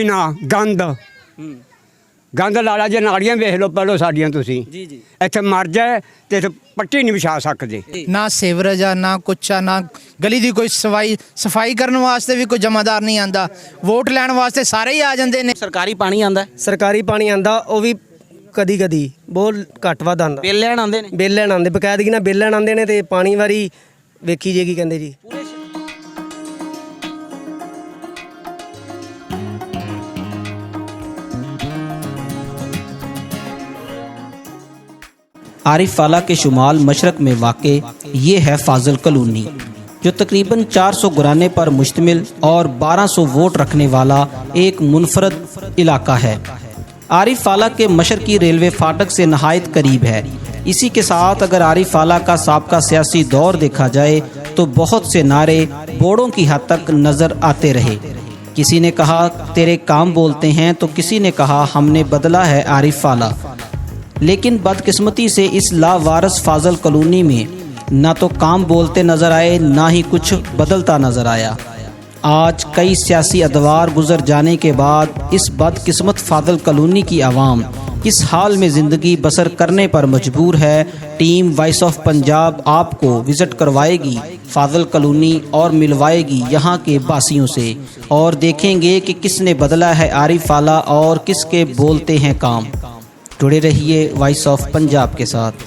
ਨਾ ਗੰਦ ਗੰਦ ਲਾਲਾ ਜੇ ਨਾਲੀਆਂ ਵੇਖ ਲਓ ਪਹਿਲੋਂ ਸਾਡੀਆਂ ਤੁਸੀਂ ਜੀ ਜੀ ਇੱਥੇ ਮਰ ਜਾਏ ਤੇ ਇੱਥੇ ਪੱਟੀ ਨਹੀਂ ਵਿਛਾ ਸਕਦੇ। ना सेवरेज आ ना कुछ आ ना गली दी कोई सफाई करने वास्ते भी कोई जमादार नहीं आंदा। वोट लैण वास्ते सारे ही आ जांदे ने। ਸਰਕਾਰੀ ਪਾਣੀ ਆਂਦਾ ਸਰਕਾਰੀ ਪਾਣੀ ਆਂਦਾ ਉਹ ਵੀ ਕਦੀ ਕਦੀ ਬਹੁਤ ਘੱਟ ਵੱਧ ਆਂਦਾ। ਬਿੱਲ ਲੈਣ ਆਉਂਦੇ ਨੇ ਬਿੱਲ ਲੈਣ ਆਉਂਦੇ ਬਕਾਇਦਗੀ ਨਾਲ ਬਿੱਲ ਲੈਣ ਆਉਂਦੇ ਨੇ ਤੇ ਪਾਣੀ ਵਾਰੀ ਵੇਖੀ ਜੇਗੀ ਕਹਿੰਦੇ ਜੀ। आरिफवाला के शुमाल मशरक में वाक़े ये है फाजल कॉलोनी, जो तकरीबन 400 घराने पर मुश्तमिल और 1200 वोट रखने वाला एक मुनफरद इलाका है। आरिफवाला के मशरकी रेलवे फाटक से नहायत करीब है। इसी के साथ अगर आरिफवाला का साबका सियासी दौर देखा जाए तो बहुत से नारे बोर्डों की हद तक नज़र आते रहे। किसी ने कहा तेरे काम बोलते हैं तो किसी ने कहा हमने बदला है आरिफवाला। लेकिन बदकिस्मती से इस लावारस फाजल कॉलोनी में ना तो काम बोलते नज़र आए ना ही कुछ बदलता नज़र आया। आज कई सियासी अदवार गुजर जाने के बाद इस बदकिस्मत फाजल कॉलोनी की आवाम इस हाल में ज़िंदगी बसर करने पर मजबूर है। टीम वॉइस ऑफ पंजाब आपको विज़िट करवाएगी फाजल कॉलोनी और मिलवाएगी यहाँ के बासियों से, और देखेंगे कि किसने बदला है आरिफवाला और किसके बोलते हैं काम। जुड़े रहिए वॉइस ऑफ पंजाब के साथ।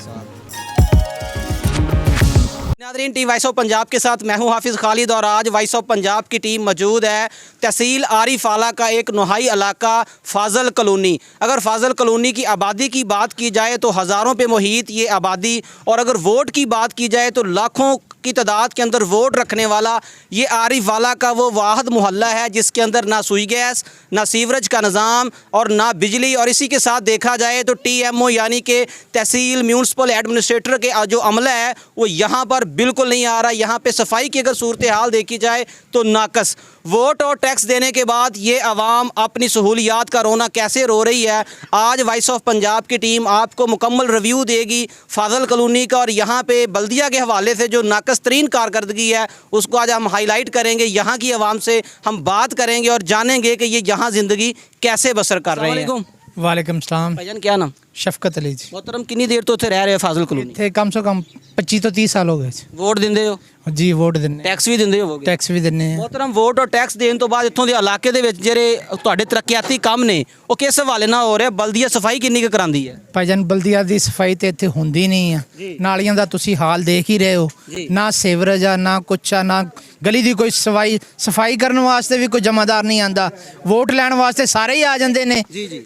Nadreen, team voice of Punjab के साथ मैं हूं हाफिज़ खालिद और आज वॉइस ऑफ पंजाब की टीम मौजूद है तहसील आरिफवाला का एक नुहाई इलाका फाजल कॉलोनी। अगर फाजल कॉलोनी की आबादी की बात की जाए तो हज़ारों पे मुहित ये आबादी, और अगर वोट की बात की जाए तो लाखों की तादाद के अंदर वोट रखने वाला ये आरिफवाला का वो वाहिद मोहल्ला है जिसके अंदर ना सुई गैस, ना सीवरेज का निज़ाम और ना बिजली। और इसी के साथ देखा जाए तो TMO यानी कि तहसील म्यूनसिपल एडमिनिस्ट्रेटर के जो अमला है वो यहाँ पर बिल्कुल नहीं आ रहा। यहाँ पे सफाई की अगर सूरत हाल देखी जाए तो नाकस। वोट और टैक्स देने के बाद ये आवाम अपनी सहूलियात का रोना कैसे रो रही है, आज वॉइस ऑफ पंजाब की टीम आपको मुकम्मल रिव्यू देगी फाजल कॉलोनी का। और यहाँ पे बल्दिया के हवाले से जो नाकस तरीन कारकर्दगी है उसको आज हम हाईलाइट करेंगे। यहाँ की आवाम से हम बात करेंगे और जानेंगे कि ये यहाँ ज़िंदगी कैसे बसर कर रहे हैं। वालेकुम सलाम। भाईजान क्या नाम? शफकत अली जी। मोहतरम कितनी देर तो उत्थे रह रहे हो फाजल कॉलोनी? थे कम से कम 25 तो 30 साल हो गए। वोट दिंदे हो जी, वोट दिन्ने, टैक्स भी दिंदे होवोगे? टैक्स भी दिन्ने हैं। मोहतरम, वोट और टैक्स देने तो बाद इत्थों दे इलाके दे विच जेह्ड़े तुहाडे तरक्कियाती काम ने वो किस हवाले नाल हो रहे? बल्दिया सफाई किन्नी क करांदी है? ਭਾਈਜਾਨ ਬਲਦੀਆ ਦੀ ਸਫਾਈ ਤੇ ਇੱਥੇ ਹੁੰਦੀ ਨਹੀਂ ਆ। ਨਾਲੀਆਂ ਦਾ ਤੁਸੀਂ ਹਾਲ ਦੇਖ ਹੀ ਰਹੇ ਹੋ, ਨਾ ਸੀਵਰੇਜ ਆ ਨਾ ਕੁਛ ਆ, ਨਾ ਗਲੀ ਦੀ ਕੋਈ ਸਫਾਈ ਕਰਨ ਵਾਸਤੇ ਵੀ ਕੋਈ ਜਮਾਦਾਰ ਨਹੀਂ ਆਂਦਾ। ਵੋਟ ਲੈਣ ਵਾਸਤੇ ਸਾਰੇ ਹੀ ਆ ਜਾਂਦੇ ਨੇ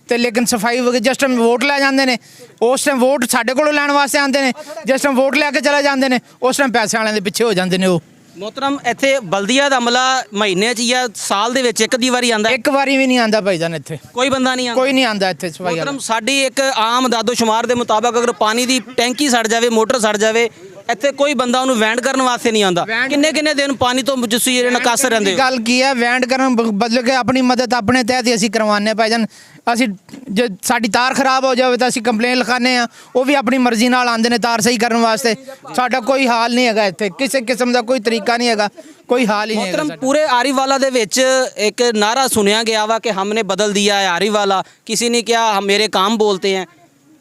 ਤੇ ਲੇਕਿਨ ਸਫਾਈ ਜਿਸ ਟਾਈਮ ਵੋਟ ਲੈ ਜਾਂਦੇ ਨੇ ਉਸ ਟਾਈਮ ਵੋਟ ਸਾਡੇ ਕੋਲੋਂ ਲੈਣ ਵਾਸਤੇ ਆਉਂਦੇ ਨੇ, ਜਿਸ ਟਾਈਮ ਵੋਟ ਲੈ ਕੇ ਚਲੇ ਜਾਂਦੇ ਨੇ ਉਸ ਟਾਈਮ ਪੈਸੇ ਵਾਲਿਆਂ ਦੇ ਪਿੱਛੇ ਹੋ ਜਾਂਦੇ ਨੇ। ਉਹ मोहतरम ਇੱਥੇ ਬਲਦੀਆ ਦਾ ਅਮਲਾ ਮਹੀਨੇ 'ਚ ਜਾਂ ਸਾਲ ਦੇ ਵਿੱਚ ਇੱਕ ਦੀ ਵਾਰੀ ਆਂਦਾ? ਇੱਕ ਵਾਰੀ ਵੀ ਨਹੀਂ ਆਂਦਾ ਭਾਈਜਾਨ, ਇੱਥੇ ਕੋਈ ਬੰਦਾ ਨਹੀਂ ਆਂਦਾ? ਕੋਈ ਨਹੀਂ ਆਂਦਾ ਇੱਥੇ ਸਫਾਈ ਵਾਲਾ। मोहतरम ਸਾਡੀ ਇੱਕ ਆਮ ਦਾਦੋਸ਼ੁਮਾਰ ਦੇ ਮੁਤਾਬਕ ਅਗਰ ਪਾਣੀ ਦੀ ਟੈਂਕੀ ਸੜ ਜਾਵੇ, ਮੋਟਰ ਸੜ ਜਾਵੇ, ਇੱਥੇ ਕੋਈ ਬੰਦਾ ਉਹਨੂੰ ਵੈਂਡ ਕਰਨ ਵਾਸਤੇ ਨਹੀਂ ਆਉਂਦਾ। ਕਿੰਨੇ ਕਿੰਨੇ ਦਿਨ ਪਾਣੀ ਤੋਂ ਤੁਸੀਂ ਜਿਹੜੇ ਨਕਾਸਰ ਰਹਿੰਦੇ ਹੋ? ਗੱਲ ਕੀ ਹੈ, ਵੈਂਡ ਕਰਨ ਬਦਲ ਕੇ ਆਪਣੀ ਮਦਦ ਆਪਣੇ ਤਹਿਤ ਹੀ ਅਸੀਂ ਕਰਵਾਉਂਦੇ ਭਾਈਜਾਨ। ਅਸੀਂ ਜੇ ਸਾਡੀ ਤਾਰ ਖਰਾਬ ਹੋ ਜਾਵੇ ਤਾਂ ਅਸੀਂ ਕੰਪਲੇਨ ਲਿਖਾਉਂਦੇ ਆ, ਉਹ ਵੀ ਆਪਣੀ ਮਰਜ਼ੀ ਨਾਲ ਆਉਂਦੇ ਨੇ ਤਾਰ ਸਹੀ ਕਰਨ ਵਾਸਤੇ। ਸਾਡਾ ਕੋਈ ਹਾਲ ਨਹੀਂ ਹੈਗਾ ਇੱਥੇ, ਕਿਸੇ ਕਿਸਮ ਦਾ ਕੋਈ ਤਰੀਕਾ ਨਹੀਂ ਹੈਗਾ, ਕੋਈ ਹਾਲ ਹੀ ਨਹੀਂ ਹੈਗਾ। मोहतरम पूरे आरिफवाला ਦੇ ਵਿੱਚ ਇੱਕ ਨਾਰਾ ਸੁਣਿਆ ਗਿਆ ਵਾ ਕਿ हमने बदल दिया है आरिफवाला, किसी ने क्या हम मेरे काम बोलते हैं।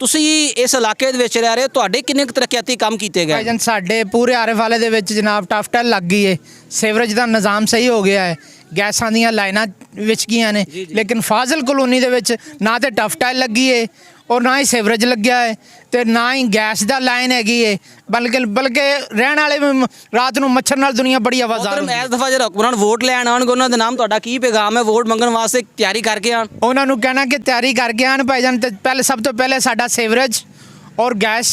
ਤੁਸੀਂ ਇਸ ਇਲਾਕੇ ਦੇ ਵਿੱਚ ਰਹਿ ਰਹੇ ਹੋ, ਤੁਹਾਡੇ ਕਿੰਨੇ ਕੁ ਤਰੱਕੀਆਤੀ ਕੰਮ ਕੀਤੇ ਗਏ? ਭਾਈਜਾਨ ਸਾਡੇ ਪੂਰੇ ਆਰਿਫਵਾਲੇ ਦੇ ਵਿੱਚ ਜਨਾਬ ਟਫਟਲ ਲੱਗ ਗਈ ਹੈ, ਸੀਵਰੇਜ ਦਾ ਨਿਜ਼ਾਮ ਸਹੀ ਹੋ ਗਿਆ ਹੈ, ਗੈਸਾਂ ਦੀਆਂ ਲਾਈਨਾਂ ਵਿਛ ਗਈਆਂ ਨੇ। ਲੇਕਿਨ ਫਾਜ਼ਲ ਕਲੋਨੀ ਦੇ ਵਿੱਚ ਨਾ ਤੇ ਟਫਟਲ ਲੱਗੀ ਹੈ और ना ही सीवरेज लग्या है तो ना ही गैस दा लाइन हैगी है, बल्कि रहने वाले भी रात को मच्छर नाल दुनिया बड़ी आवाज़। इस दफ़ा जो हुकमरान वोट लैन आउणगे उन्हां दे नाम तुहाडा की पैगाम है? वोट मंगण वास्ते तैयारी करके आण? उन्हां नूं कहना कि तैयारी करके आण भाईजान। ते पहले सब तो पहले साडा सीवरेज और गैस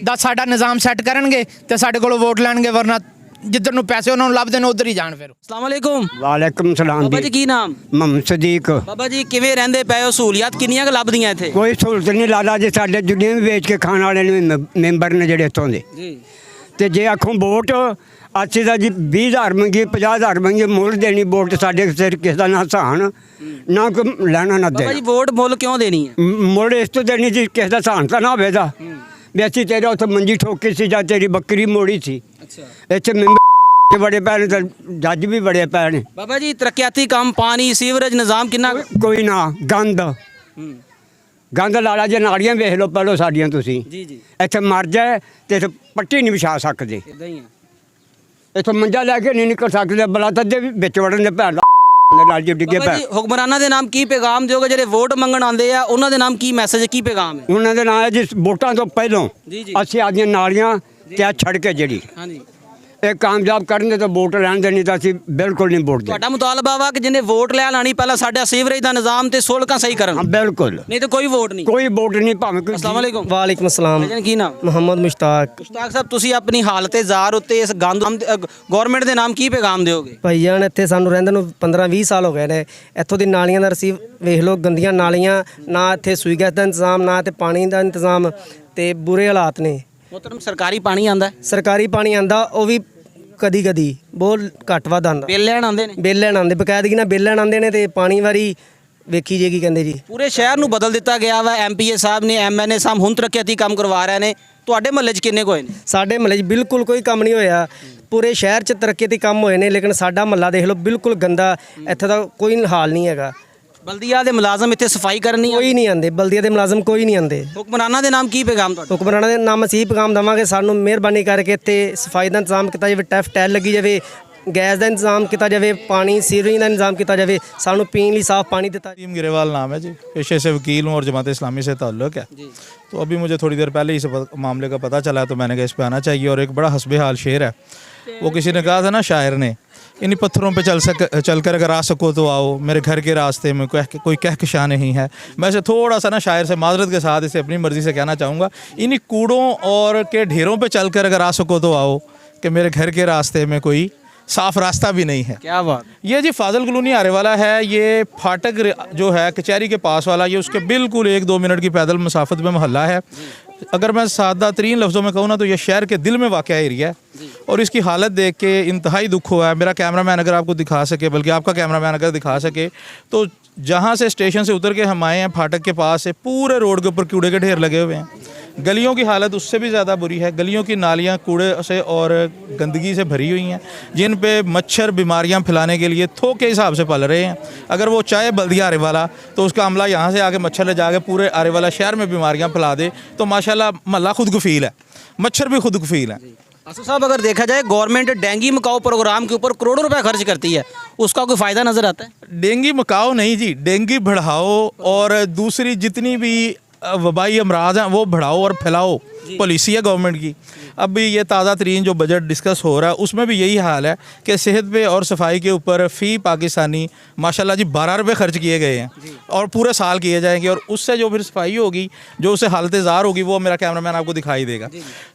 दा साडा निज़ाम सैट करनगे ते साडे कोलों वोट लैणगे, वरना जिधर नूं पैसे उन्हां नूं लभदे ने उधर ही जाण। फिर अस्सलाम वालेकुम। ਵਾਲੇਕੁਮ ਸਲਾਮ बाबा जी ਜੀ। की नाम? ਮੁਹੰਮਦ ਸਦੀਕ। बाबा जी किवें रहंदे पए हो? सहूलियत किन्नियां क ਲੱਭਦੀਆਂ ਇੱਥੇ? ਕੋਈ ਸਹੂਲਤ ਨਹੀਂ ਲਾਲਾ ਜੀ, ਸਾਡੇ ਦੁਨੀਆ ਵੀ ਵੇਚ ਕੇ ਖਾਣ ਵਾਲੇ ਨੇ ਮੈਂਬਰ ਨੇ ਜਿਹੜੇ ਇੱਥੋਂ ਦੇ। ਜੀ ਤੇ ਜੇ ਆਖੋਂ ਵੋਟ ਅਸੀਂ ਤਾਂ ਜੀ 20,000 ਮੰਗੀ, 50,000 ਮੰਗੀ, ਮੁੱਲ ਦੇਣੀ ਵੋਟ ਸਾਡੇ ਸਿਰ ਕਿਸੇ ਦਾ ਨਾ ਸਹਾਨ ਨਾ ਕੋਈ ਲੈਣਾ ਨਾ बाबा ਦੇਣਾ। जी वोट मुੱਲ ਕਿਉਂ ਦੇਣੀ ਹੈ? ਮੁੱਲ ਇਸ ਤੋਂ ਦੇਣੀ ਜੀ ਕਿਸੇ ਦਾ ਸਹਾਨ ਤਾਂ ਨਾ ਹੋਵੇਗਾ ਵੀ ਅਸੀਂ ਤੇਰੇ ਉੱਥੇ ਮੰਜੀ ਠੋਕੀ ਸੀ ਜਾਂ ਤੇਰੀ ਬੱਕਰੀ ਮੋੜੀ ਸੀ। ਅੱਛਾ ਇੱਥੇ ਮੈਂਬਰ बड़े पै ने ते जज भी बड़े पै ने ਬਾਬਾ ਜੀ ਤਰੱਕੀਆਤੀ ਕੰਮ ਪਾਣੀ ਸੀਵਰੇਜ ਨਿਜ਼ਾਮ ਕਿੰਨਾ कोई ना गंद गंद लाला जे नालियां वेख लो पहलो साडियां तुसी ਜੀ ਜੀ ਇੱਥੇ ਮਰ ਜਾਏ ਤੇ ਇੱਥੇ ਪੱਟੀ ਨਹੀਂ ਵਿਛਾ ਸਕਦੇ ਇਦਾਂ ਹੀ ਆ ਇੱਥੋਂ ਮੰਜਾ ਲੈ ਕੇ ਨਹੀਂ ਨਿਕਲ ਸਕਦੇ ਬਲਾ ਤੱਦੇ ਵੀ ਵਿੱਚ ਵੜਨ ਦੇ ਭੈਣ ਦੇ ਨਾਲ ਜੀ ਡਿੱਗੇ ਬਾਬਾ ਪੈ ਜੀ ਹੁਕਮਰਾਨਾਂ ਦੇ ਨਾਮ ਕੀ ਪੈਗਾਮ ਦਿਓਗੇ ਜਿਹੜੇ ਵੋਟ ਮੰਗਣ ਆਉਂਦੇ ਆ ਉਹਨਾਂ ਦੇ ਨਾਮ ਕੀ ਮੈਸੇਜ ਕੀ ਪੈਗਾਮ ਹੈ ਉਹਨਾਂ ਦੇ ਨਾਲ ਜੀ ਵੋਟਾਂ ਤੋਂ ਪਹਿਲਾਂ ਜੀ ਜੀ ਅਸੀਂ ਆਦੀਆਂ ਨਾਲੀਆਂ ਤੇ ਆਹ ਛੱਡ ਕੇ ਜਿਹੜੀ ਹਾਂਜੀ ਇਹ ਕਾਮਯਾਬ ਕਰਨ ਦੇ ਤਾਂ ਵੋਟ ਲੈਣ ਦੇ ਨਹੀਂ ਤਾਂ ਅਸੀਂ ਬਿਲਕੁਲ ਨਹੀਂ ਵੋਟ ਦੇ ਤੁਹਾਡਾ ਮੁਤਾਲਬਾ ਵਾ ਕਿ ਜਿਹਨੇ ਵੋਟ ਲੈਣ ਆਣੀ ਪਹਿਲਾਂ ਸਾਡਾ ਸੀਵਰੇਜ ਦਾ ਨਿਜ਼ਾਮ ਤੇ ਸੜਕਾਂ ਸਹੀ ਕਰਨ ਹਾਂ ਬਿਲਕੁਲ ਨਹੀਂ ਤਾਂ ਕੋਈ ਵੋਟ ਨਹੀਂ ਕੋਈ ਵੋਟ ਨਹੀਂ ਭਾਵੇਂ ਕੋਈ ਅਸਲਾਮ ਵਾਲੇਕੁਮ ਵਾਲੇਕੁਮ ਅਸਲਾਮ ਭਾਈਜਾਨ ਕੀ ਨਾਮ ਮੁਹੰਮਦ ਮੁਸ਼ਤਾਕ ਮੁਸ਼ਤਾਕ ਸਾਹਿਬ ਤੁਸੀਂ ਆਪਣੀ ਹਾਲਤ ਜ਼ਾਰ ਉੱਤੇ ਇਸ ਗੰਦ ਗਵਰਨਮੈਂਟ ਦੇ ਨਾਮ ਕੀ ਪੈਗਾਮ ਦਿਓਗੇ ਭਾਈਜਾਨ ਇੱਥੇ ਸਾਨੂੰ ਰਹਿੰਦੇ ਨੂੰ 15-20 ਸਾਲ ਹੋ ਗਏ ਨੇ। ਇੱਥੋਂ ਦੀ ਨਾਲੀਆਂ ਦਾ ਰਸੀਵ ਵੇਖ ਲਓ, ਗੰਦੀਆਂ ਨਾਲੀਆਂ, ਨਾ ਇੱਥੇ ਸੂਈ ਗੈਸ ਦਾ ਇੰਤਜ਼ਾਮ, ਨਾ ਤੇ ਪਾਣੀ ਦਾ ਇੰਤਜ਼ਾਮ, ਤੇ ਬੁਰੇ ਹਾਲਾਤ ਨੇ। ਮੁਹਤਰਮ ਸਰਕਾਰੀ ਪਾਣੀ ਆਂਦਾ ਸਰਕਾਰੀ ਪਾਣੀ ਆਂਦਾ, ਉਹ ਵੀ ਕਦੀ ਕਦੀ ਬਹੁਤ ਘੱਟ ਵੱਧ ਆਂਦਾ। ਬਿੱਲ ਲੈਣ ਆਉਂਦੇ ਨੇ ਬਿੱਲ ਲੈਣ ਆਉਂਦੇ, ਬਕਾਇਦਗੀ ਨਾਲ ਬਿੱਲ ਲੈਣ ਆਉਂਦੇ ਨੇ, ਤੇ ਪਾਣੀ ਵਾਰੀ ਵੇਖੀ ਜੇ ਕੀ ਕਹਿੰਦੇ ਜੀ। ਪੂਰੇ ਸ਼ਹਿਰ ਨੂੰ ਬਦਲ ਦਿੱਤਾ ਗਿਆ ਵਾ ਐਮਪੀਏ ਸਾਹਿਬ ਨੇ ਐਮਐਨਏ ਸਾਹਿਬ ਹੁਣ ਤਰੱਕੀਆਤੀ ਕੰਮ ਕਰਵਾ ਰਹੇ ਨੇ। ਤੁਹਾਡੇ ਮਹੱਲੇ 'ਚ ਕਿੰਨੇ ਕੁ ਹੋਏ ਨੇ? ਸਾਡੇ ਮਹੱਲੇ 'ਚ ਬਿਲਕੁਲ ਕੋਈ ਕੰਮ ਨਹੀਂ ਹੋਇਆ। ਪੂਰੇ ਸ਼ਹਿਰ 'ਚ ਤਰੱਕੀਆਤੀ ਕੰਮ ਹੋਏ ਨੇ, ਲੇਕਿਨ ਸਾਡਾ ਮਹੱਲਾ ਦੇਖ ਲਓ ਬਿਲਕੁਲ ਗੰਦਾ। ਇੱਥੇ ਦਾ ਕੋਈ ਹਾਲ ਨਹੀਂ ਹੈਗਾ। ਬਲਦੀਆ ਦੇ ਮੁਲਾਜ਼ਮ ਇੱਥੇ ਸਫਾਈ ਕਰਨ ਨਹੀਂ ਕੋਈ ਨਹੀਂ ਆਉਂਦੇ, ਬਲਦੀਆ ਦੇ ਮੁਲਾਜ਼ਮ ਕੋਈ ਨਹੀਂ ਆਉਂਦੇ। ਹੁਕਮਰਾਨਾਂ ਦੇ ਨਾਮ ਕੀ ਪੈਗਾਮ ਤੁਹਾਡਾ? ਹੁਕਮਰਾਨਾਂ ਦੇ ਨਾਮ ਅਸੀਂ ਪੈਗਾਮ ਦੇਵਾਂਗੇ, ਸਾਨੂੰ ਮਿਹਰਬਾਨੀ ਕਰਕੇ ਇੱਥੇ ਸਫਾਈ ਦਾ ਇੰਤਜ਼ਾਮ ਕੀਤਾ ਜਾਵੇ, ਟੈਲ ਲੱਗੀ ਜਾਵੇ, ਗੈਸ ਦਾ ਇੰਤਜ਼ਾਮ ਕੀਤਾ ਜਾਵੇ, ਪਾਣੀ सीवरेज का इंतजाम किया जाए, सानू पीने लिए साफ पानी देता। टीम गिरेवाल नाम है जी, पेशे से वकील हूँ और जमात इस्लामी से ताल्लुक़ है। तो अभी मुझे थोड़ी देर पहले इस मामले का पता चला, तो मैंने कहा इस पे आना चाहिए। और एक बड़ा हस्बे हाल शेर है, वो किसी ने कहा था ना, शायर ने, इन्हीं पत्थरों पे चल कर अगर आ सको तो आओ, मेरे घर के रास्ते में कोई कहकशां नहीं है। मैं इसे थोड़ा सा ना शायर से माजरत के साथ इसे अपनी मर्ज़ी से कहना चाहूँगा, इन्हीं कूड़ों और के ढेरों पे चल कर अगर आ सको तो आओ, कि मेरे घर के रास्ते में कोई साफ रास्ता भी नहीं है। क्या बात। ये जी फाजल कॉलोनी आने वाला है, ये फाटक जो है कचहरी के पास वाला, ये उसके बिल्कुल 1-2 मिनट की पैदल मसाफत में मोहल्ला है। अगर मैं सादा तरीन लफ्ज़ों में कहूँ ना, तो ये शहर के दिल में वाक़या एरिया है। और इसकी हालत देख के इंतहाई दुख हुआ है। मेरा कैमरामैन अगर आपको दिखा सके, बल्कि आपका कैमरामैन अगर दिखा सके, तो जहाँ से स्टेशन से उतर के हम आए हैं फाटक के पास से, पूरे रोड के ऊपर कूड़े के ढेर लगे हुए हैं। गलियों की हालत उससे भी ज़्यादा बुरी है। गलियों की नालियाँ कूड़े से और गंदगी से भरी हुई हैं, जिन पे मच्छर बीमारियाँ फैलाने के लिए थोक के हिसाब से पल रहे हैं। अगर वो चाहे बल्दिया आरे वाला, तो उसका अमला यहाँ से आके मच्छर ले जाके पूरे आरे वाला शहर में बीमारियाँ फैला दे, तो माशाल्लाह महल्ला खुद कफील है, मच्छर भी खुद कफील है। असद साहब, अगर देखा जाए गवर्नमेंट डेंगू मकाओ प्रोग्राम के ऊपर करोड़ों रुपए खर्च करती है, उसका कोई फ़ायदा नज़र आता है? डेंगू मकाओ नहीं जी, डेंगू बढ़ाओ और दूसरी जितनी भी वबाई अमराज हैं वो बढ़ाओ और फैलाओ, पॉलिसी है गवर्नमेंट की। अभी ये ताज़ा तरीन जो बजट डिस्कस हो रहा है, उसमें भी यही हाल है कि सेहत पे और सफाई के ऊपर फ़ी पाकिस्तानी माशाल्लाह जी 12 रुपये खर्च किए गए हैं, और पूरे साल किए जाएंगे। और उससे जो फिर सफाई होगी, जो उससे हालत ज़ार होगी, वो मेरा कैमरामैन आपको दिखाई देगा।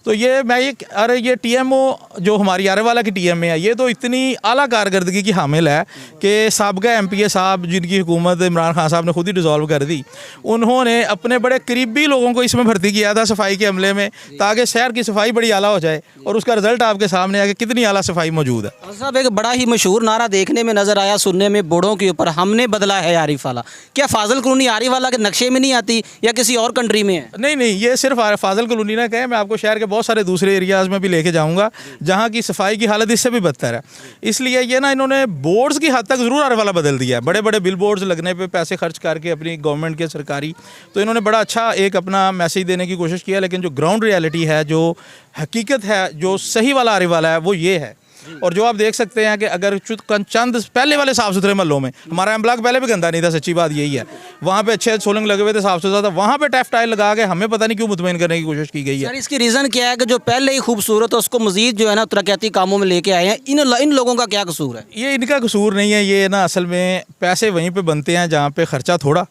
तो ये मैं ये TMO जो हमारी आरे वाला की TMA है, ये तो इतनी आला कारकर्दगी की हामिल है कि साबका MPA साहब, जिनकी हुकूमत इमरान खान साहब ने खुद ही डिज़ोल्व कर दी, उन्होंने अपने बड़े करीबी लोगों को इसमें भर्ती किया था सफाई के अमले में, ताकि शहर की सफाई बड़ी आला हो जाए। और उसका रिजल्ट आपके सामने है कि कितनी आला सफाई मौजूद है। असद साहब, एक बड़ा ही मशहूर नारा देखने में नज़र आया, सुनने में, बोर्डों के ऊपर, हमने बदला है आरिफ वाला। क्या फाजल कॉलोनी आरिफ वाला के नक्शे में नहीं आती या किसी और कंट्री में है? नहीं, ये सिर्फ फाजल कॉलोनी ना कहें, मैं आपको शहर के बहुत सारे दूसरे एरियाज़ में भी लेके जाऊंगा, जहां की सफाई की हालत इससे भी बदतर है। इसलिए ये ना इन्होंने बोर्ड्स की हद तक ज़रूर आरिफ वाला बदल दिया है, बड़े बड़े बिल बोर्ड्स लगने पे पैसे खर्च करके अपनी गवर्नमेंट के सरकारी, तो इन्होंने बड़ा अच्छा एक अपना मैसेज देने की कोशिश किया। लेकिन जो ग्राउंड रियलिटी है, जो हकीकत है, जो सही वाला आरिफ वाला है, वो ये है। और जो आप देख सकते हैं कि अगर चंद पहले वाले साफ़ सुथरे महलों में, हमारा एम ब्लॉक पहले भी गंदा नहीं था, सच्ची बात यही है, वहाँ पे अच्छे सोलंग लगे हुए थे, साफ़ सुथरा था, वहाँ पे टैफ टाइल लगा के हमें पता नहीं क्यों मुतमईन करने की कोशिश की गई है। सर, इसकी रीज़न क्या है कि जो पहले ही खूबसूरत है उसको मज़ीद जो है ना तरक्याती कामों में लेके आए हैं, इन लोगों का क्या कसूर है? ये इनका कसूर नहीं है, ये ना असल में पैसे वहीं पे बनते हैं जहाँ पे ख़र्चा थोड़ा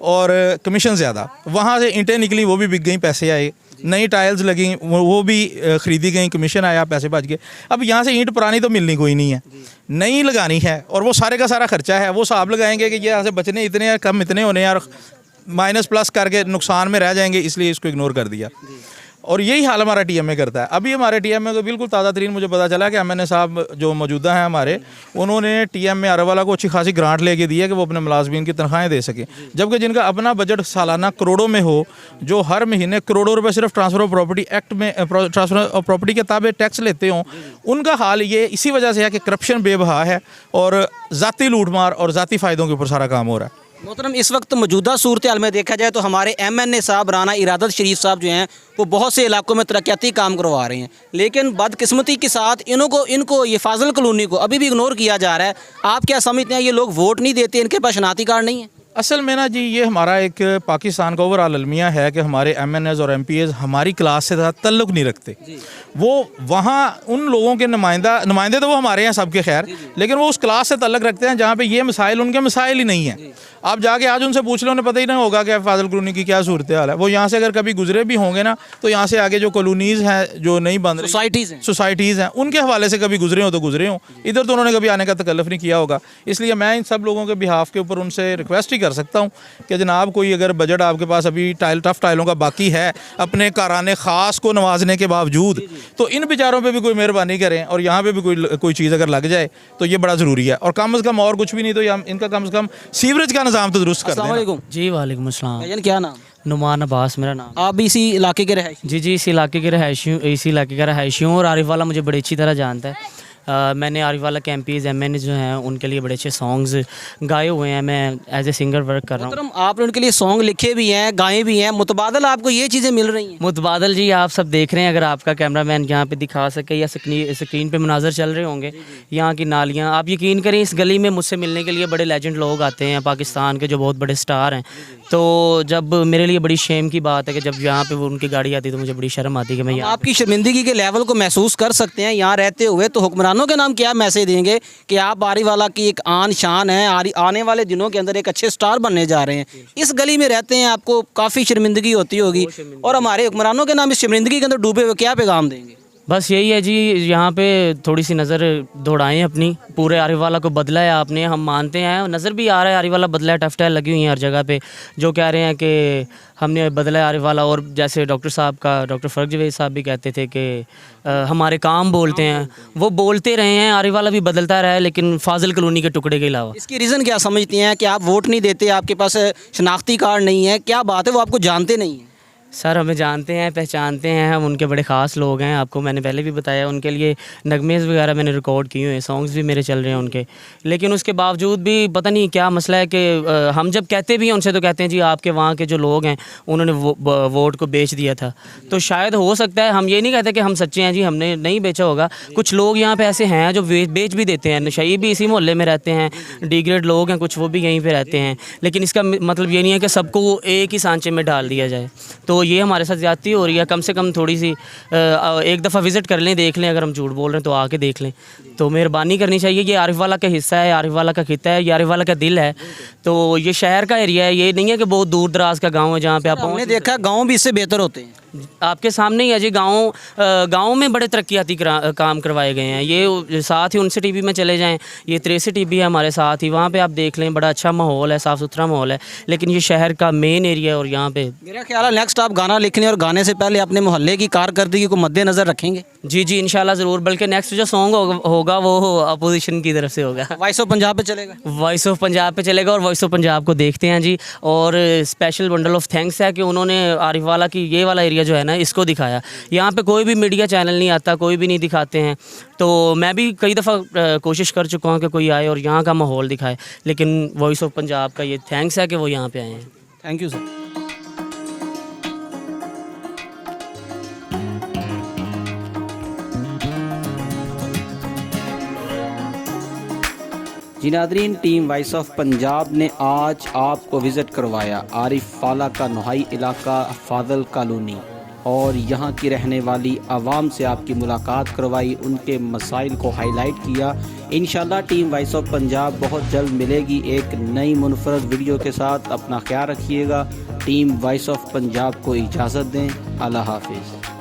और कमीशन ज़्यादा। वहाँ से ईंटें निकली, वो भी बिक गई, पैसे आए, नई टाइल्स लगी, वो भी ख़रीदी गई, कमीशन आया, पैसे बच गए। अब यहाँ से ईंट पुरानी तो मिलनी कोई नहीं है, नई लगानी है, और वो सारे का सारा खर्चा है। वो हिसाब लगाएंगे कि ये यहाँ से बचने इतने हैं, कम इतने होने हैं, और माइनस प्लस करके नुकसान में रह जाएंगे, इसलिए इसको इग्नोर कर दिया। और यही हाल हमारा टीएमए करता है। अभी हमारे टीएमए को बिल्कुल ताज़ा तरीन मुझे पता चला कि एमएनए साहब जो मौजूदा हैं हमारे, उन्होंने टीएमए अरवाला को अच्छी खासी ग्रांट लेके दी है कि वो अपने मुलाजमीन की तनख्वाहें दे सकें, जबकि जिनका अपना बजट सालाना करोड़ों में हो, जो हर महीने करोड़ों रुपए सिर्फ ट्रांसफ़र ऑफ प्रॉपर्टी एक्ट में ट्रांसफ़र ऑफ प्रॉपर्टी के ताबे टैक्स लेते हों, उनका हाल ये इसी वजह से है कि करप्शन बेबहा है और ज़ाती लूटमार और ज़ाती फ़ायदों के ऊपर सारा काम हो रहा है। मोहतरम, इस वक्त मौजूदा सूरत हाल में देखा जाए तो हमारे एमएनए साहब राना इरादत शरीफ साहब जो हैं वो बहुत से इलाकों में तरक्याती काम करवा रहे हैं, लेकिन बदकिस्मती के साथ इनको ये फाजिल कॉलोनी को अभी भी इग्नोर किया जा रहा है। आप क्या समझते हैं, ये लोग वोट नहीं देते, इनके पास शनाख्ती कार्ड नहीं है? असल में ना जी, ये हमारा एक पाकिस्तान का ओवरऑल अलमिया है कि हमारे एमएनएज़ और एमपीएज़ हमारी क्लास से ताल्लुक़ नहीं रखते। वो वहाँ उन लोगों के नुमाइंदे तो वो हमारे हैं सबके, खैर, लेकिन वो उस क्लास से ताल्लुक़ रखते हैं जहाँ पे ये मसाइल उनके मसाइल ही नहीं हैं। आप जाके आज उनसे पूछ लो, उन्हें पता ही नहीं होगा कि फाजिल कॉलोनी की क्या सूरत हाल है। वो यहाँ से अगर कभी गुजरे भी होंगे ना, तो यहाँ से आगे जो कॉलोनीज़ हैं जो नहीं बन रही, सोसाइटीज़ हैं, उनके हवाले से कभी गुजरे हों तो गुजरे हों, इधर तो उन्होंने कभी आने का तकल्लुफ़ नहीं किया होगा। इसलिए मैं इन सब लोगों के बिहाफ के ऊपर उनसे रिक्वेस्ट ही कर सकता हूँ कि जनाब, कोई अगर बजट आपके पास अभी टफ टाइलों का बाकी है अपने काराने ख़ास को नवाजने के बावजूद, तो इन बेचारों पे भी कोई मेहरबानी करें और यहाँ पे भी कोई चीज़ अगर लग जाए तो ये बड़ा ज़रूरी है। और कम से कम और कुछ भी नहीं तो इनका कम से कम सीवरेज का निज़ाम तो दुरुस्त कर दें। जी वालेकुम अस्सलाम। भाईजान क्या नाम? नुमान अब्बास मेरा नाम। आप भी इसी इलाके के रहे? जी, इसी इलाके के रहायशी हूँ और आरिफ वाला मुझे बड़ी अच्छी तरह जानता है। मैंने आरिफ वाला के एमपीज़ एमएनए जो हैं उनके लिए बड़े अच्छे सॉन्ग्स गाए हुए हैं। मैं एज ए सिंगर वर्क कर रहा हूँ। आपने उनके लिए सॉन्ग लिखे भी हैं, गाए भी हैं, मुतबादल आपको ये चीज़ें मिल रही हैं? मुतबादल जी आप सब देख रहे हैं, अगर आपका कैमरामैन यहाँ पे दिखा सके या स्क्रीन पे मुनाजर चल रहे होंगे यहाँ की नालियाँ, आप यकीन करें इस गली में मुझसे मिलने के लिए बड़े लेजेंड लोग आते हैं, पाकिस्तान के जो बहुत बड़े स्टार हैं। तो जब मेरे लिए बड़ी शेम की बात है कि जब यहाँ पे वो उनकी गाड़ी आती है तो मुझे बड़ी शर्म आती है कि मैं आपकी शर्मिंदगी के लेवल को महसूस कर सकते हैं यहाँ रहते हुए। तो हुक्मरानों के नाम क्या मैसेज देंगे कि आप आरिफ वाला की एक आन शान है, आने वाले दिनों के अंदर एक अच्छे स्टार बनने जा रहे हैं, इस गली में रहते हैं, आपको काफ़ी शर्मिंदगी होती होगी और हमारे हुक्मरानों के नाम इस शर्मिंदगी के अंदर डूबे हुए क्या पैगाम देंगे? बस यही है जी, यहाँ पे थोड़ी सी नज़र दौड़ाएं अपनी। पूरे आरिफ वाला को बदला है आपने, हम मानते हैं, नज़र भी आ रहा है आरिफ वाला बदला है, टफ टाइल लगी हुई हैं हर जगह पे, जो कह रहे हैं कि हमने बदला है आरिफ वाला। और जैसे डॉक्टर फ़र्क जवेद साहब भी कहते थे कि हमारे काम बोलते हैं, वो बोलते रहे हैं, आरिफ वाला भी बदलता रहा है, लेकिन फाजिल कॉलोनी के टुकड़े के अलावा। इसकी रीज़न क्या समझती हैं कि आप वोट नहीं देते, आपके पास शनाख्ती कार्ड नहीं है, क्या बात है, वो आपको जानते नहीं हैं? सर हमें जानते हैं, पहचानते हैं, हम उनके बड़े ख़ास लोग हैं। आपको मैंने पहले भी बताया, उनके लिए नगमेज़ वगैरह मैंने रिकॉर्ड किए हुए हैं, सॉन्ग्स भी मेरे चल रहे हैं उनके। लेकिन उसके बावजूद भी पता नहीं क्या मसला है कि हम जब कहते भी हैं उनसे तो कहते हैं जी आपके वहाँ के जो लोग हैं उन्होंने वोट को बेच दिया था। तो शायद हो सकता है, हम ये नहीं कहते कि हम सच्चे हैं जी, हमने नहीं बेचा होगा। कुछ लोग यहाँ पर ऐसे हैं जो बेच भी देते हैं, नशाई भी इसी मोहल्ले में रहते हैं, डिग्रेड लोग हैं कुछ, वो भी यहीं पर रहते हैं। लेकिन इसका मतलब ये नहीं है कि सबको एक ही सांचे में डाल दिया जाए। तो ये हमारे साथ ज़्यादती हो रही है। कम से कम थोड़ी सी एक दफ़ा विज़िट कर लें, देख लें, अगर हम झूठ बोल रहे हैं तो आके देख लें। तो मेहरबानी करनी चाहिए। ये आरिफ वाला का हिस्सा है, आरिफ वाला का खिता है, ये आरिफ वाला का दिल है। तो ये शहर का एरिया है, ये नहीं है कि बहुत दूर दराज का गाँव है जहाँ पे आप हमने देखा गाँव भी इससे बेहतर होते हैं। आपके सामने ही है जी, गाँव में बड़े तरक्याती काम करवाए गए हैं। ये साथ ही उनसे टीवी में चले जाएं, ये 63 टीवी है हमारे साथ ही, वहाँ पे आप देख लें, बड़ा अच्छा माहौल है, साफ़ सुथरा माहौल है। लेकिन ये शहर का मेन एरिया है और यहाँ पे मेरा ख्याल है नेक्स्ट आप गाना लिखने और गाने से पहले अपने मोहल्ले की कारकर्दगी को मद्देनज़र रखेंगे। जी इंशाल्लाह ज़रूर। बल्कि नेक्स्ट जो सॉन्ग होगा वो अपोजिशन की तरफ से होगा, वॉइस ऑफ पंजाब पे चलेगा। वॉइस ऑफ पंजाब पे चलेगा और वॉइस ऑफ पंजाब को देखते हैं जी। और स्पेशल बंडल ऑफ थैंक्स है कि उन्होंने आरिफ वाला की ये वाला एरिया जो है ना इसको दिखाया। यहाँ पे कोई भी मीडिया चैनल नहीं आता, कोई भी नहीं दिखाते हैं। तो मैं भी कई दफ़ा कोशिश कर चुका हूँ कि कोई आए और यहाँ का माहौल दिखाए, लेकिन वॉइस ऑफ पंजाब का ये थैंक्स है कि वो यहाँ पे आए हैं। Thank you sir. जी नादरीन, टीम वॉइस ऑफ पंजाब ने आज आपको विज़िट करवाया आरिफ वाला का नुहाई इलाका फाजिल कॉलोनी और यहाँ की रहने वाली आवाम से आपकी मुलाकात करवाई, उनके मसाइल को हाईलाइट किया। इंशाल्लाह टीम वॉइस ऑफ पंजाब बहुत जल्द मिलेगी एक नई मुनफरद वीडियो के साथ। अपना ख्याल रखिएगा। टीम वॉइस ऑफ पंजाब को इजाज़त दें। अल्लाह हाफिज़।